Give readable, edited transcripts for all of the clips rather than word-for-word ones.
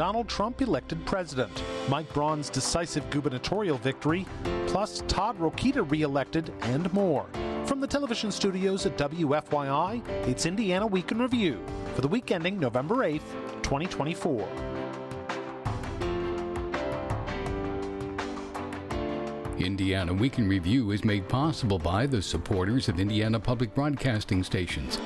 Donald Trump elected president, Mike Braun's decisive gubernatorial victory, plus Todd Rokita reelected, and more. From the television studios at WFYI, it's Indiana Week in Review for the week ending November 8th, 2024. Indiana Week in Review is made possible by the supporters of Indiana Public Broadcasting Stations.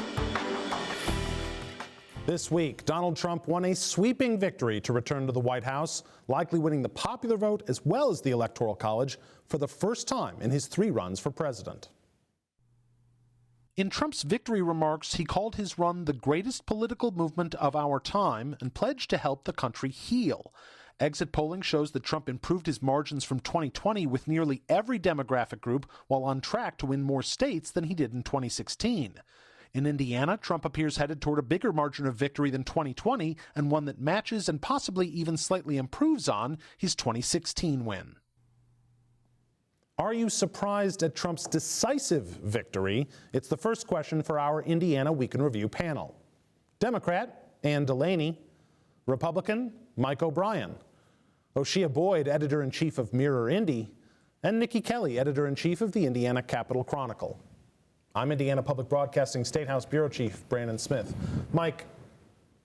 This week, Donald Trump won a sweeping victory to return to the White House, likely winning the popular vote as well as the Electoral College for the first time in his 3 runs for president. In Trump's victory remarks, he called his run the greatest political movement of our time and pledged to help the country heal. Exit polling shows that Trump improved his margins from 2020 with nearly every demographic group, while on track to win more states than he did in 2016. In Indiana, Trump appears headed toward a bigger margin of victory than 2020, and one that matches and possibly even slightly improves on his 2016 win. Are you surprised at Trump's decisive victory? It's the first question for our Indiana Week in Review panel. Democrat, Ann DeLaney. Republican, Mike O'Brien. Oseye Boyd, editor-in-chief of Mirror Indy. And Niki Kelly, editor-in-chief of the Indiana Capital Chronicle. I'm Indiana Public Broadcasting State House Bureau Chief Brandon Smith. Mike,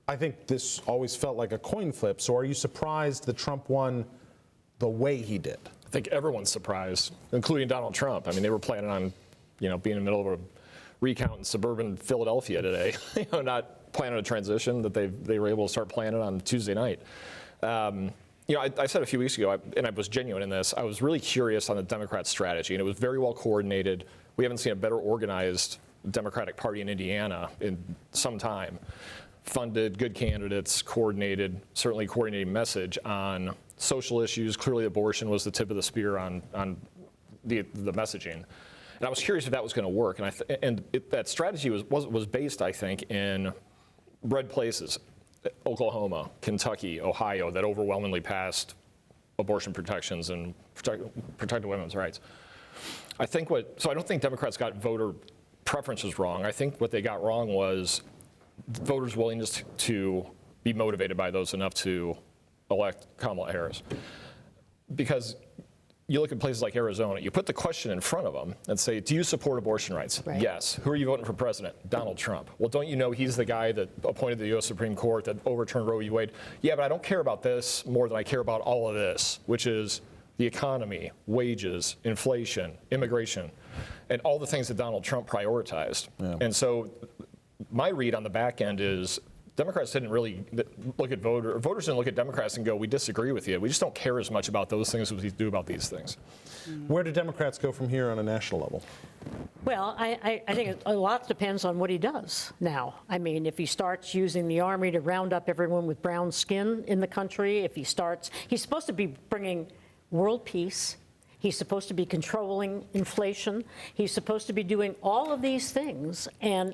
I think this always felt like a coin flip, so are you surprised that Trump won the way he did? I think everyone's surprised, including Donald Trump. I mean, they were planning on, being in the middle of a recount in suburban Philadelphia today, not planning a transition that they were able to start planning on Tuesday night. I said a few weeks ago, and I was genuine in this, I was really curious on the Democrat strategy, and it was very well coordinated. We haven't seen a better organized Democratic Party in Indiana in some time. Funded, good candidates, certainly coordinated message on social issues. Clearly abortion was the tip of the spear on the messaging. And I was curious if that was going to work. And that strategy was based, I think, in red places, Oklahoma, Kentucky, Ohio, that overwhelmingly passed abortion protections and protected women's rights. So I don't think Democrats got voter preferences wrong. I think what they got wrong was voters' willingness to be motivated by those enough to elect Kamala Harris. Because you look at places like Arizona, you put the question in front of them and say, do you support abortion rights? Right. Yes. Who are you voting for president? Donald Trump. Well, don't you know he's the guy that appointed the U.S. Supreme Court that overturned Roe v. Wade? Yeah, but I don't care about this more than I care about all of this, which is the economy, wages, inflation, immigration, and all the things that Donald Trump prioritized. Yeah. And so my read on the back end is Democrats didn't really look at voters didn't look at Democrats and go, we disagree with you. We just don't care as much about those things as we do about these things. Where do Democrats go from here on a national level? Well, I think a lot depends on what he does now. I mean, if he starts using the Army to round up everyone with brown skin in the country, he's supposed to be bringing world peace. He's supposed to be controlling inflation. He's supposed to be doing all of these things, and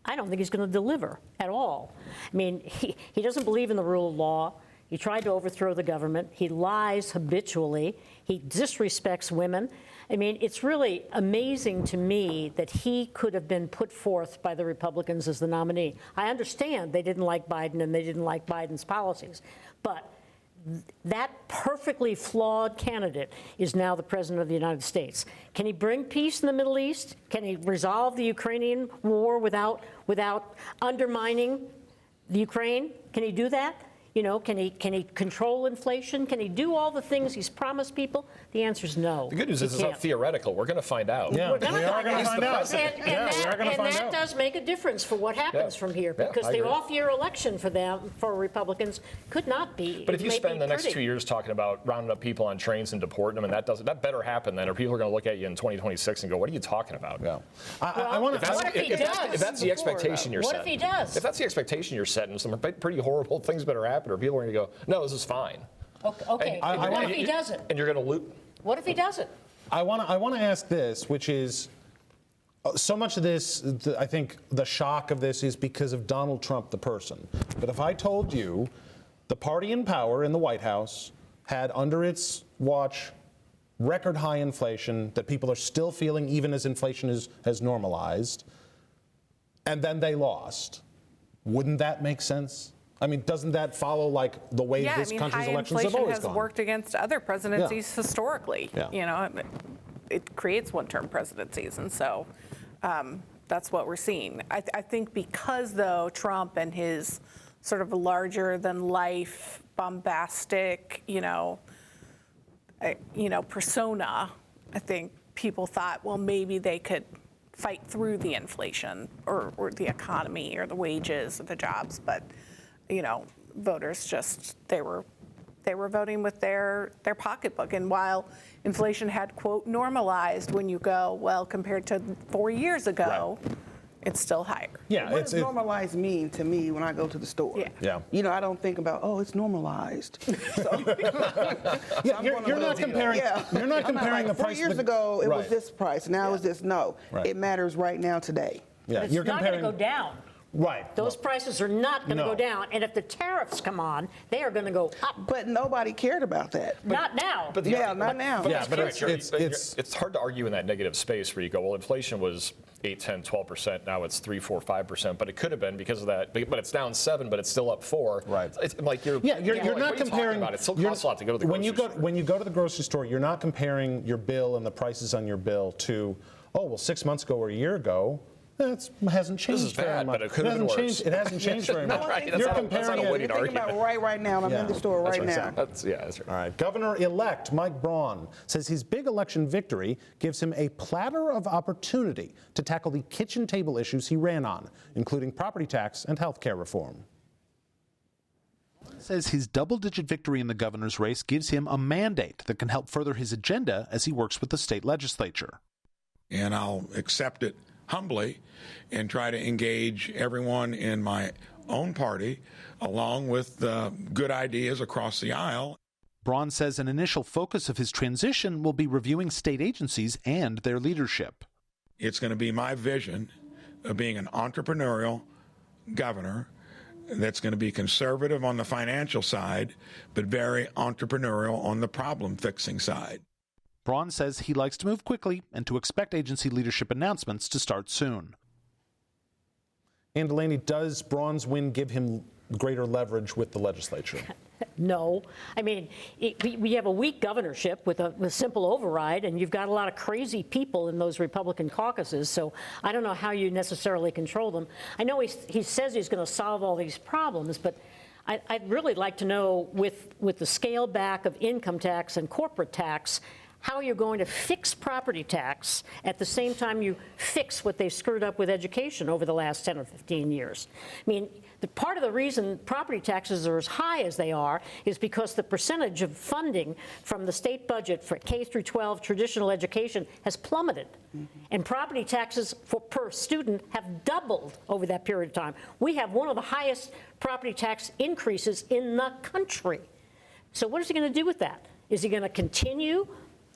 I don't think he's going to deliver at all. I mean, he doesn't believe in the rule of law. He tried to overthrow the government. He lies habitually. He disrespects women. I mean, it's really amazing to me that he could have been put forth by the Republicans as the nominee. I understand they didn't like Biden and they didn't like Biden's policies, but that perfectly flawed candidate is now the president of the United States. Can he bring peace in the Middle East? Can he resolve the Ukrainian war without undermining the Ukraine? Can he do that? Can he control inflation? Can he do all the things he's promised people? The answer is no. The good news is it's not theoretical. We're going to find out. Yeah, we are going to find out. And that does make a difference for what happens from here, because the off-year election for Republicans could not be. But if you spend the next 2 years talking about rounding up people on trains and deporting them, and that better happen then, or people are going to look at you in 2026 and go, what are you talking about? Yeah. If that's the expectation you're setting. What if he does? If that's the expectation you're setting, some pretty horrible things better happen, or people are going to go, no, this is fine. Okay. What if he doesn't? And you're going to loot. What if he doesn't? I want to ask this, which is, so much of this, I think the shock of this is because of Donald Trump, the person. But if I told you the party in power in the White House had under its watch record high inflation that people are still feeling even as inflation has normalized, and then they lost, wouldn't that make sense? I mean, doesn't that follow like the way this country's elections have always gone? High inflation has worked against other presidencies historically. Yeah. You know, it creates one-term presidencies, and so that's what we're seeing. I think because, though, Trump and his sort of larger-than-life, bombastic, persona, I think people thought, well, maybe they could fight through the inflation or the economy or the wages or the jobs, but voters just they were voting with their pocketbook. And while inflation had, quote, normalized, when you go, well, compared to 4 years ago, it's still higher. Yeah, what does normalized mean to me when I go to the store? Yeah. I don't think about, oh, it's normalized. You're not comparing. You're not comparing the price. 4 years ago, it was this price. Now it's this. No, it matters right now today. Yeah, It's not going to go down. Right. Those prices are not going to go down. And if the tariffs come on, they are going to go up. But nobody cared about that. Not now. Not now. Yeah, but it's hard to argue in that negative space where you go, well, inflation was 8, 10, 12%. Now it's 3, 4, 5%. But it could have been because of that. But it's down 7, but it's still up 4. Right. It's like you're not comparing. It still costs a lot to go to the grocery store. When you go to the grocery store, you're not comparing your bill and the prices on your bill to, 6 months ago or a year ago. That hasn't changed. This is bad, much. but it could have been worse. It hasn't changed very much. You're comparing You're thinking about right now, and I'm in the store right now. That's right. All right. Governor-elect Mike Braun says his big election victory gives him a platter of opportunity to tackle the kitchen table issues he ran on, including property tax and health care reform. Says his double-digit victory in the governor's race gives him a mandate that can help further his agenda as he works with the state legislature. And I'll accept it humbly and try to engage everyone in my own party along with good ideas across the aisle. Braun says an initial focus of his transition will be reviewing state agencies and their leadership. It's going to be my vision of being an entrepreneurial governor that's going to be conservative on the financial side, but very entrepreneurial on the problem-fixing side. Braun says he likes to move quickly and to expect agency leadership announcements to start soon. Ann DeLaney, does Braun's win give him greater leverage with the legislature? No. I mean, we have a weak governorship with a simple override, and you've got a lot of crazy people in those Republican caucuses, so I don't know how you necessarily control them. I know he says he's going to solve all these problems, but I'd really like to know, with the scale back of income tax and corporate tax, how you're going to fix property tax at the same time you fix what they screwed up with education over the last 10 or 15 years. I mean, part of the reason property taxes are as high as they are is because the percentage of funding from the state budget for K through 12 traditional education has plummeted. And property taxes per student have doubled over that period of time. We have one of the highest property tax increases in the country. So what is he going to do with that? Is he going to continue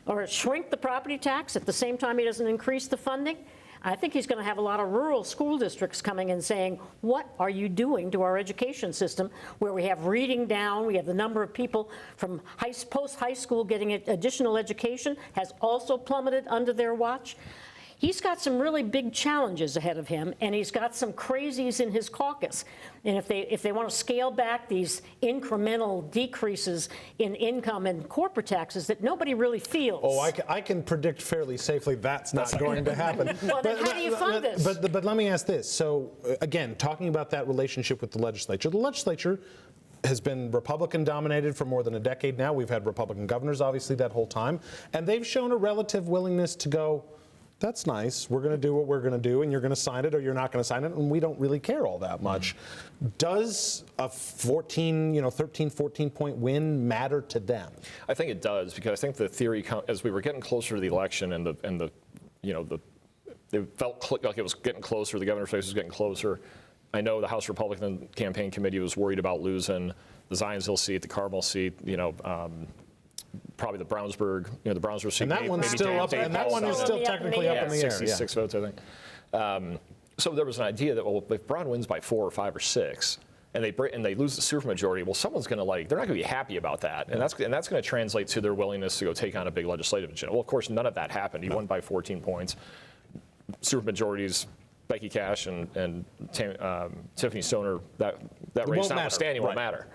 or shrink the property tax at the same time he doesn't increase the funding? I think he's going to have a lot of rural school districts coming and saying, what are you doing to our education system, where we have reading down, we have the number of people from post-high school getting additional education has also plummeted under their watch. He's got some really big challenges ahead of him, and he's got some crazies in his caucus. And if they want to scale back these incremental decreases in income and corporate taxes that nobody really feels. Oh, I can predict fairly safely that's not going to happen. Well, then how do you fund this? But let me ask this. So, again, talking about that relationship with the legislature has been Republican-dominated for more than a decade now. We've had Republican governors, obviously, that whole time. And they've shown a relative willingness to go, that's nice, we're going to do what we're going to do, and you're going to sign it or you're not going to sign it, and we don't really care all that much. Does a 13, 14-point win matter to them? I think it does, because I think the theory, as we were getting closer to the election and it felt like it was getting closer, the governor's race was getting closer. I know the House Republican campaign committee was worried about losing the Zionsville seat, the Carmel seat, probably the Brownsburg, the Brownsburg seat. And that one's still up, and that one is still technically up in the air. 66 votes, I think. So there was an idea that, well, if Braun wins by 4 or 5 or 6, and they lose the supermajority, well, someone's going to they're not going to be happy about that, and that's going to translate to their willingness to go take on a big legislative agenda. Well, of course, none of that happened. He won by 14 points. Supermajorities Becky Cash and Tiffany Stoner, that race notwithstanding won't matter.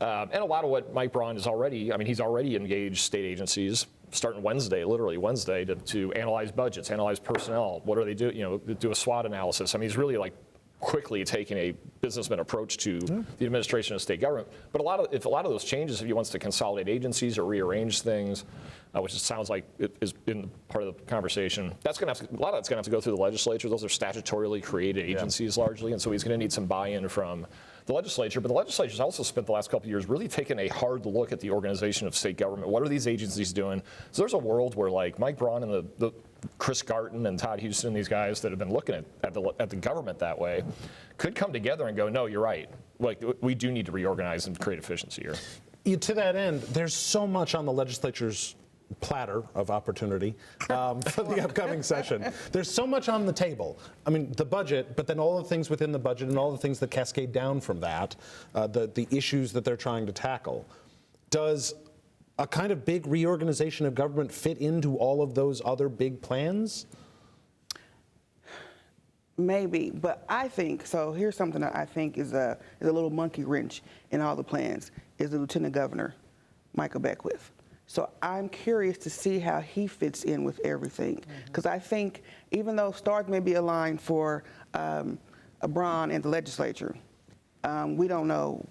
And a lot of what Mike Braun is already, I mean, he's already engaged state agencies starting Wednesday, literally Wednesday, to analyze budgets, analyze personnel. What are they doing? Do a SWOT analysis. I mean, he's really like quickly taking a businessman approach to the administration of state government. But a lot of those changes, if he wants to consolidate agencies or rearrange things, which it sounds like it is in part of the conversation, a lot of that's going to have to go through the legislature. Those are statutorily created agencies largely, and so he's going to need some buy-in from the legislature. But the legislature's also spent the last couple of years really taking a hard look at the organization of state government. What are these agencies doing? So there's a world where like Mike Braun and the Chris Garton and Todd Houston, these guys that have been looking at the government that way, could come together and go, no, you're right. Like, we do need to reorganize and create efficiency here. To that end, there's so much on the legislature's platter of opportunity for the upcoming session. There's so much on the table. I mean, the budget, but then all the things within the budget and all the things that cascade down from that, the issues that they're trying to tackle. Does a kind of big reorganization of government fit into all of those other big plans? Maybe, but I think, so here's something that I think is a little monkey wrench in all the plans, is the Lieutenant Governor, Michael Beckwith. So I'm curious to see how he fits in with everything. Because I think even though stars may be aligned for Braun and the legislature, we don't know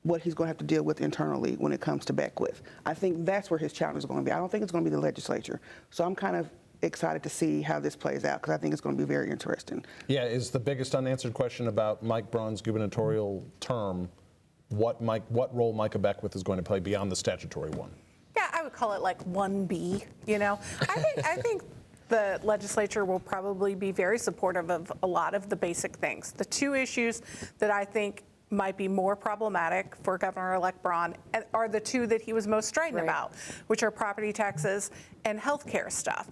what he's going to have to deal with internally when it comes to Beckwith. I think that's where his challenge is going to be. I don't think it's going to be the legislature. So I'm kind of excited to see how this plays out, because I think it's going to be very interesting. Yeah, is the biggest unanswered question about Mike Braun's gubernatorial term what role Micah Beckwith is going to play beyond the statutory one? Yeah, I would call it like 1B, I think the legislature will probably be very supportive of a lot of the basic things. The two issues that I think might be more problematic for Governor-elect Braun are the two that he was most strident about, which are property taxes and health care stuff.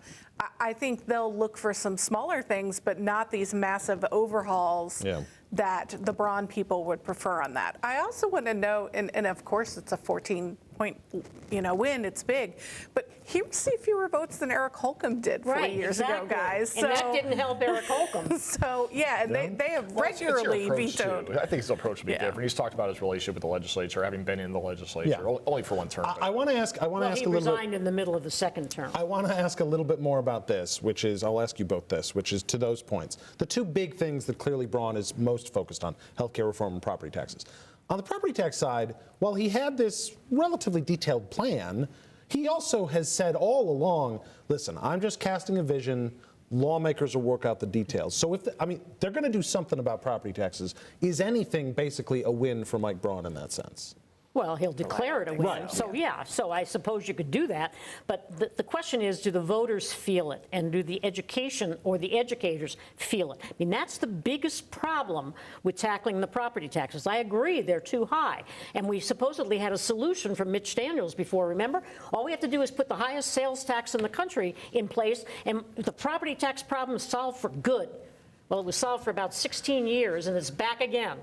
I think they'll look for some smaller things, but not these massive overhauls that the Braun people would prefer on that. I also want to know, and of course it's a 14-point win, it's big, but he received fewer votes than Eric Holcomb did 4 years ago, guys. And that didn't help Eric Holcomb. So yeah, they have regularly vetoed. I think his approach would be different. He's talked about his relationship with the legislature, having been in the legislature only for one term. I want to ask a little bit. He resigned in the middle of the second term. I want to ask a little bit more about this, which is, I'll ask you both this, which is to those points. The two big things that clearly Braun is most focused on, healthcare reform and property taxes. On the property tax side, while he had this relatively detailed plan, he also has said all along, listen, I'm just casting a vision, lawmakers will work out the details. So they're going to do something about property taxes. Is anything basically a win for Mike Braun in that sense? Well, he'll declare it a win. Right. So so I suppose you could do that. But the question is, do the voters feel it? And do the education or the educators feel it? I mean, that's the biggest problem with tackling the property taxes. I agree, they're too high. And we supposedly had a solution from Mitch Daniels before, remember? All we have to do is put the highest sales tax in the country in place, and the property tax problem is solved for good. Well, it was solved for about 16 years, and it's back again.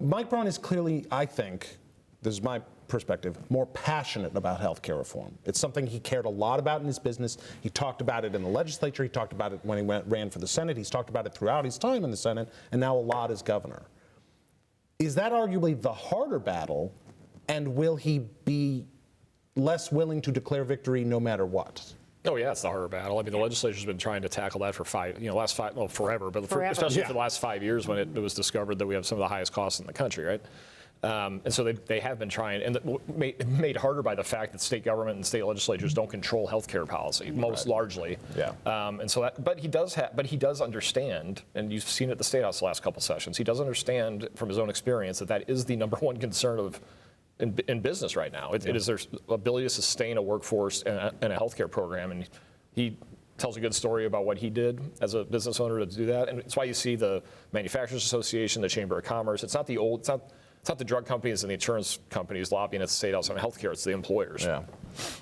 Mike Braun is clearly, I think, this is my perspective, more passionate about health care reform. It's something he cared a lot about in his business. He talked about it in the legislature. He talked about it when he ran for the Senate. He's talked about it throughout his time in the Senate, and now a lot as governor. Is that arguably the harder battle, and will he be less willing to declare victory no matter what? Oh yeah, it's the harder battle. I mean, the legislature's been trying to tackle that for forever, but especially for the last 5 years when it was discovered that we have some of the highest costs in the country, right? And so they have been trying, and made harder by the fact that state government and state legislatures don't control healthcare policy, most largely. Yeah. And so but he does understand, and you've seen it at the State House the last couple sessions. He does understand from his own experience that is the number one concern in business right now. It is their ability to sustain a workforce and a healthcare program, and he tells a good story about what he did as a business owner to do that, and it's why you see the Manufacturers Association, the Chamber of Commerce. It's not It's not the drug companies and the insurance companies lobbying at the state house on healthcare. It's the employers. Yeah.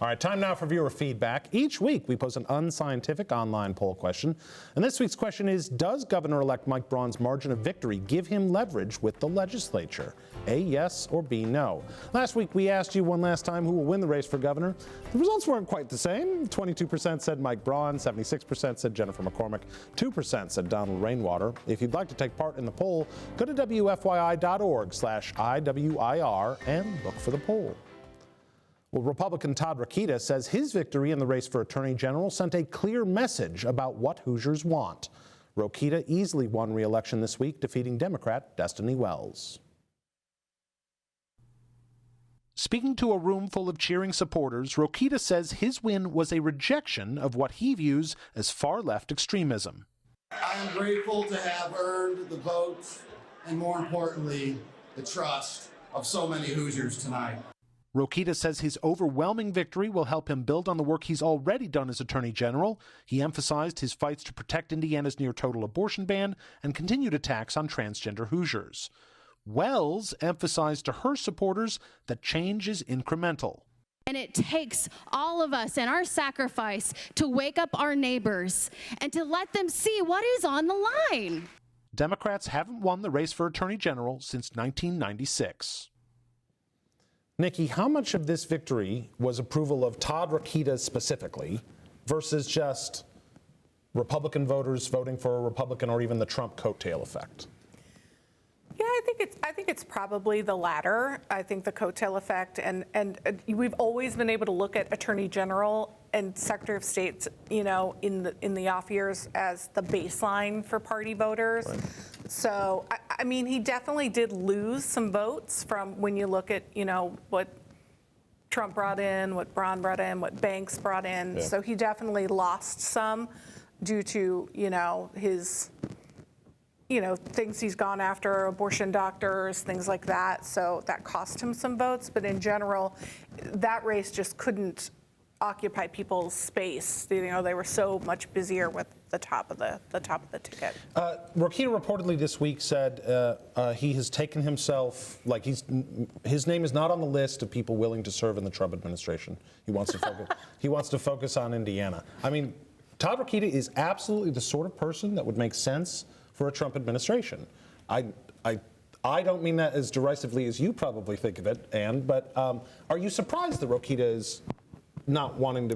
All right, time now for viewer feedback. Each week, we post an unscientific online poll question. And this week's question is, does Governor-elect Mike Braun's margin of victory give him leverage with the legislature? A, yes, or B, no. Last week, we asked you one last time who will win the race for governor. The results weren't quite the same. 22% said Mike Braun, 76% said Jennifer McCormick, 2% said Donald Rainwater. If you'd like to take part in the poll, go to WFYI.org/IWIR and look for the poll. Well, Republican Todd Rokita says his victory in the race for Attorney General sent a clear message about what Hoosiers want. Rokita easily won re-election this week, defeating Democrat Destiny Wells. Speaking to a room full of cheering supporters, Rokita says his win was a rejection of what he views as far-left extremism. I am grateful to have earned the votes and, more importantly, the trust of so many Hoosiers tonight. Rokita says his overwhelming victory will help him build on the work he's already done as Attorney General. He emphasized his fights to protect Indiana's near-total abortion ban and continued attacks on transgender Hoosiers. Wells emphasized to her supporters that change is incremental. And it takes all of us and our sacrifice to wake up our neighbors and to let them see what is on the line. Democrats haven't won the race for Attorney General since 1996. Niki, how much of this victory was approval of Todd Rokita specifically versus just Republican voters voting for a Republican or even the Trump coattail effect? Yeah, I think it's probably the latter. I think the coattail effect, and we've always been able to look at Attorney General and Secretary of State, in the off years as the baseline for party voters. Right. So I mean, he definitely did lose some votes from when you look at what Trump brought in, what Braun brought in, what Banks brought in. Yeah. So he definitely lost some due to his. Things he's gone after, abortion doctors, things like that. So that cost him some votes. But in general, that race just couldn't occupy people's space. They were so much busier with the top of the ticket. Rokita reportedly this week said he has taken himself, his name is not on the list of people willing to serve in the Trump administration. He wants to focus. He wants to focus on Indiana. I mean, Todd Rokita is absolutely the sort of person that would make sense for a Trump administration. I don't mean that as derisively as you probably think of it, Ann, but are you surprised that Rokita is not wanting to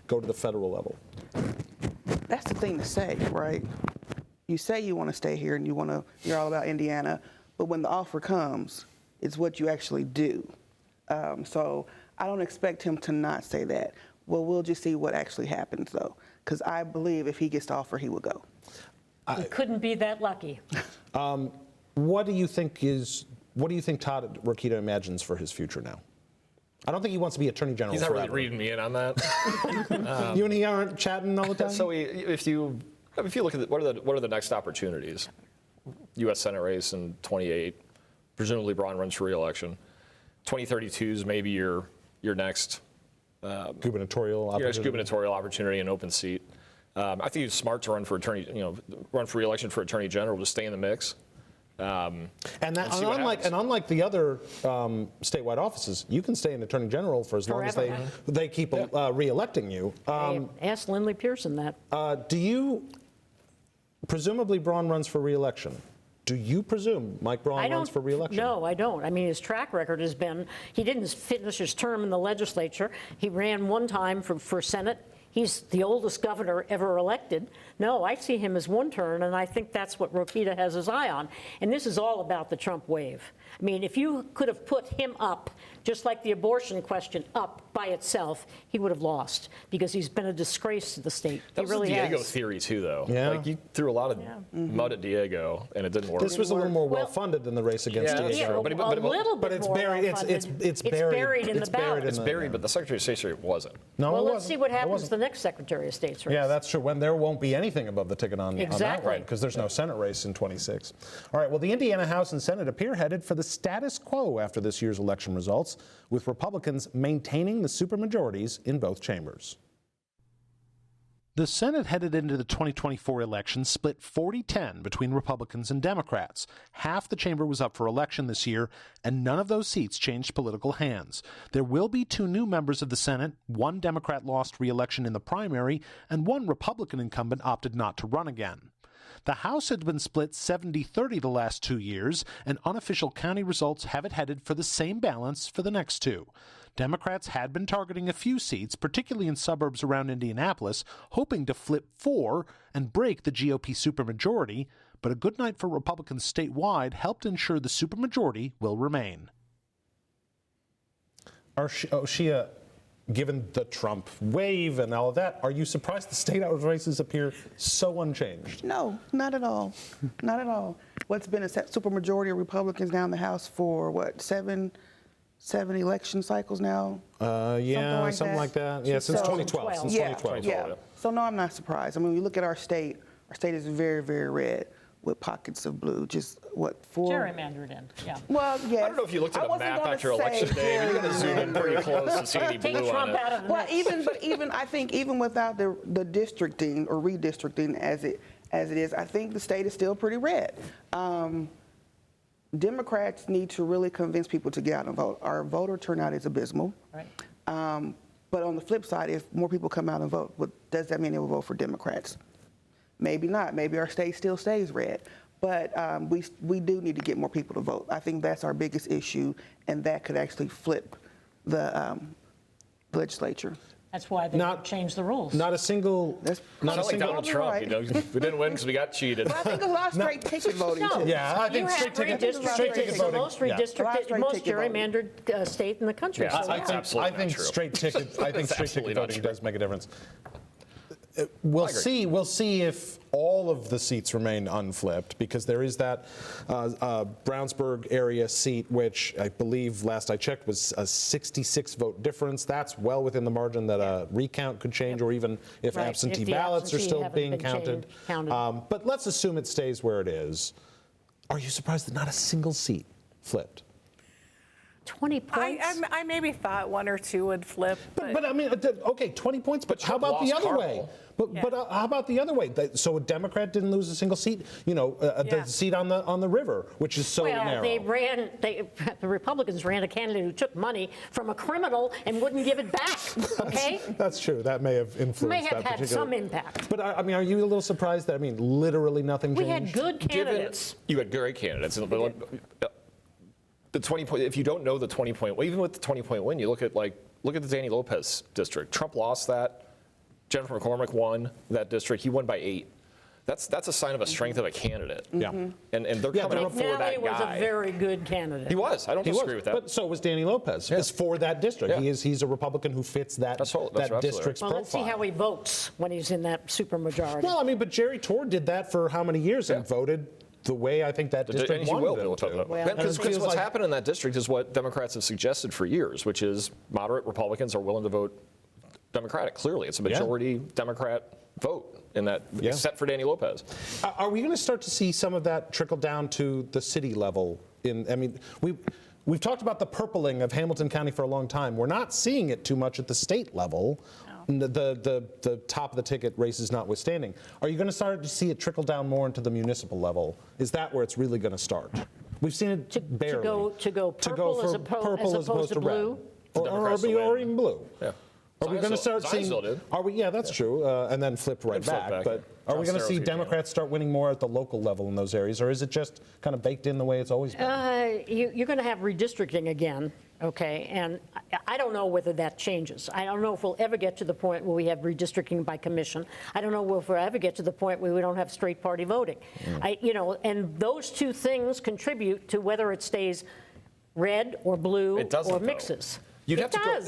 go to the federal level? That's the thing to say, right? You say you want to stay here and you're all about Indiana, but when the offer comes, it's what you actually do. So I don't expect him to not say that. Well, we'll just see what actually happens, though, because I believe if he gets the offer, he will go. He couldn't be that lucky. What do you think Todd Rokita imagines for his future now? I don't think he wants to be Attorney General He's not forever. really reading me in on that. You and he aren't chatting all the time? So if you look at what are the next opportunities? U.S. Senate race in 28, presumably Braun runs for re-election. 2032 is maybe your next gubernatorial opportunity, an open seat. I think it's smart to run for re-election for Attorney General to stay in the mix. Unlike the other statewide offices, you can stay in Attorney General for as long as they keep re-electing you. Ask Lindley Pearson that. Presumably Braun runs for re-election. Do you presume Mike Braun runs for re-election? No, I don't. I mean, his track record has been, he didn't finish his term in the legislature. He ran one time for Senate. He's the oldest governor ever elected. No, I see him as one term, and I think that's what Rokita has his eye on. And this is all about the Trump wave. I mean, if you could have put him up, just like the abortion question, up by itself, he would have lost because he's been a disgrace to the state. That was really the Diego has. theory, too, though. Yeah. Like, you threw a lot of mud at Diego, and it didn't work. This was a little more well-funded than the race against Diego. Yeah, a little bit it's more buried. It's buried in the ballot. It's buried, but the Secretary of State's race wasn't. No, well, it let's see what happens to the next Secretary of State's race. Yeah, that's true. When there won't be anything above the ticket on that right, because there's no Senate race in 26. All right, well, the Indiana House and Senate appear headed for the status quo after this year's election results, with Republicans maintaining the supermajorities in both chambers. The Senate headed into the 2024 election split 40-10 between Republicans and Democrats. Half the chamber was up for election this year, and none of those seats changed political hands. There will be 2 new members of the Senate. One Democrat lost re-election in the primary, and one Republican incumbent opted not to run again. The House had been split 70-30 the last 2 years, and unofficial county results have it headed for the same balance for the next 2. Democrats had been targeting a few seats, particularly in suburbs around Indianapolis, hoping to flip 4 and break the GOP supermajority, but a good night for Republicans statewide helped ensure the supermajority will remain. Shia, given the Trump wave and all of that, are you surprised the state house races appear so unchanged? No, not at all. Not at all. What's been a supermajority of Republicans down the House for, what, seven election cycles now? Something like that. Yeah, since 2012. Since 2012. Yeah. So no, I'm not surprised. I mean, when you look at our state is very, very red with pockets of blue. Just what, 4? Gerrymandered in, yeah. Well, yeah. I don't know if you looked at a map after election day. You're going to zoom in pretty close to see any blue on it. Well, even I think even without the districting or redistricting as it is, I think the state is still pretty red. Democrats need to really convince people to get out and vote. Our voter turnout is abysmal. Right. But on the flip side, if more people come out and vote, does that mean they will vote for Democrats? Maybe not. Maybe our state still stays red. But we do need to get more people to vote. I think that's our biggest issue, and that could actually flip the legislature. That's why they changed the rules. Not a single. Not like Donald Trump. Right. You know, we didn't win because we got cheated. But I think a lot of straight ticket voting. No. Yeah, I think straight ticket voting. The most redistricted, most gerrymandered state in the country. Yeah, I think straight ticket voting does make a difference. We'll see. We'll see if all of the seats remain unflipped, because there is that Brownsburg area seat, which I believe last I checked was a 66 vote difference. That's well within the margin that a recount could change, or even if absentee ballots are still being counted. But let's assume it stays where it is. Are you surprised that not a single seat flipped? 20 points? I maybe thought 1 or 2 would flip. But I mean, okay, 20 points, but how about the other way? But how about the other way? So a Democrat didn't lose a single seat? You know, the seat on the river, which is so narrow. The Republicans ran a candidate who took money from a criminal and wouldn't give it back, okay? That's true. That may have influenced may have had some impact. But I mean, are you a little surprised that, I mean, literally nothing changed? We had good candidates. You had great candidates. The 20 point, if you don't know the 20 point, well, even with the 20 point win, you look at the Danny Lopez district. Trump lost that. Jennifer McCormick won that district. He won by 8. That's a sign of a strength of a candidate. Yeah. And they're coming up for that guy. McNally was a very good candidate. He was. I don't disagree with that. But so was Danny Lopez. It's for that district. Yeah. He's a Republican who fits that district's profile. Well, let's see how he votes when he's in that supermajority. Well, I mean, but Jerry Torr did that for how many years and voted the way I think that district wanted him to. Because what's happened in that district is what Democrats have suggested for years, which is moderate Republicans are willing to vote Democratic. Clearly, it's a majority Democrat vote in that, except for Danny Lopez. Are we going to start to see some of that trickle down to the city level? I mean, we've talked about the purpling of Hamilton County for a long time. We're not seeing it too much at the state level. The top of the ticket races notwithstanding. Are you going to start to see it trickle down more into the municipal level? Is that where it's really going to start? We've seen it barely. To go purple as opposed to blue? Or even blue. Yeah. Are we going to start seeing? Are we? Yeah, that's true. And then flip right back. But are we going to see Democrats start winning more at the local level in those areas, or is it just kind of baked in the way it's always been? You're going to have redistricting again, okay? And I don't know whether that changes. I don't know if we'll ever get to the point where we have redistricting by commission. I don't know if we'll ever get to the point where we don't have straight party voting. And those two things contribute to whether it stays red or blue or mixes. You'd have to go,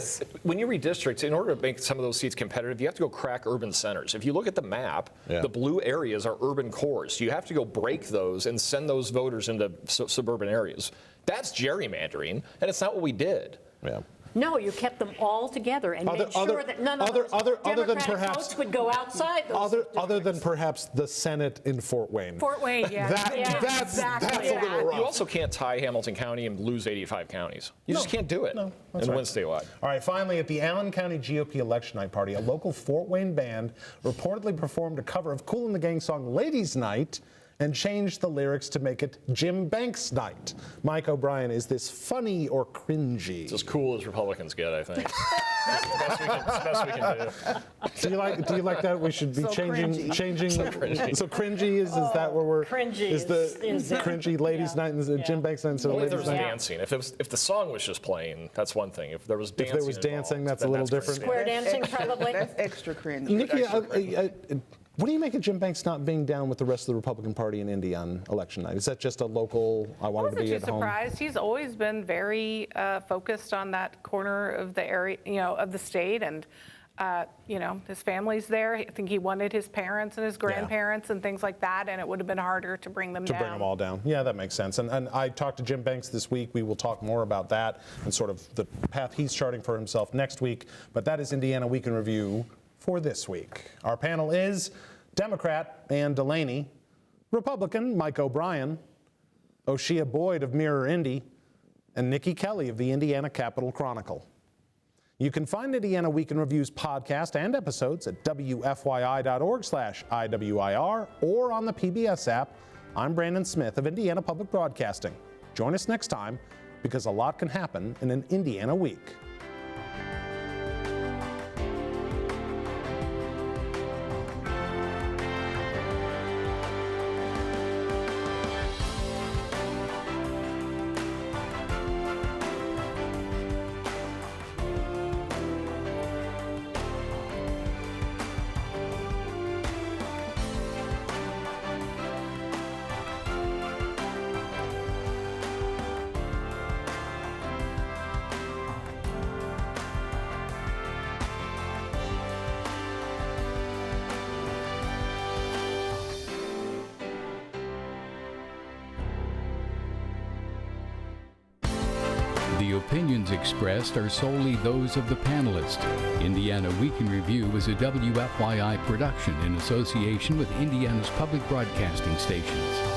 when you redistrict, in order to make some of those seats competitive, you have to go crack urban centers. If you look at the map, the blue areas are urban cores. So you have to go break those and send those voters into suburban areas. That's gerrymandering, and it's not what we did. Yeah. No, you kept them all together and made sure that none of those Democratic votes would go outside those other than perhaps the Senate in Fort Wayne. Fort Wayne, yeah. That's a little rough. You also can't tie Hamilton County and lose 85 counties. You just can't do it and win statewide. All right, finally, at the Allen County GOP election night party, a local Fort Wayne band reportedly performed a cover of Kool and the Gang song Ladies Night and changed the lyrics to make it Jim Banks Night. Mike O'Brien, is this funny or cringy? It's as cool as Republicans get, I think. It's the best we can do. Do you like that? We should be changing. So cringy is that where we're? Cringy is the cringy Ladies Night and Jim Banks Night instead of If there Ladies was Night? dancing, if the song was just playing, that's one thing. If there was dancing, That's a little different. square dancing, probably. That's extra cringe. Nikki, what do you make of Jim Banks not being down with the rest of the Republican Party in Indy on election night? Is that just a local, I wanted to be at home? I wasn't too surprised. He's always been very focused on that corner of the area, of the state, and his family's there. I think he wanted his parents and his grandparents and things like that, and it would have been harder to bring them down. To bring them all down. Yeah, that makes sense. And I talked to Jim Banks this week. We will talk more about that and sort of the path he's charting for himself next week. But that is Indiana Week in Review for this week. Our panel is Democrat Ann DeLaney, Republican Mike O'Brien, Oseye Boyd of Mirror Indy, and Niki Kelly of the Indiana Capital Chronicle. You can find Indiana Week in Review's podcast and episodes at WFYI.org/IWIR or on the PBS app. I'm Brandon Smith of Indiana Public Broadcasting. Join us next time because a lot can happen in an Indiana week. The opinions expressed are solely those of the panelists. Indiana Week in Review is a WFYI production in association with Indiana's public broadcasting stations.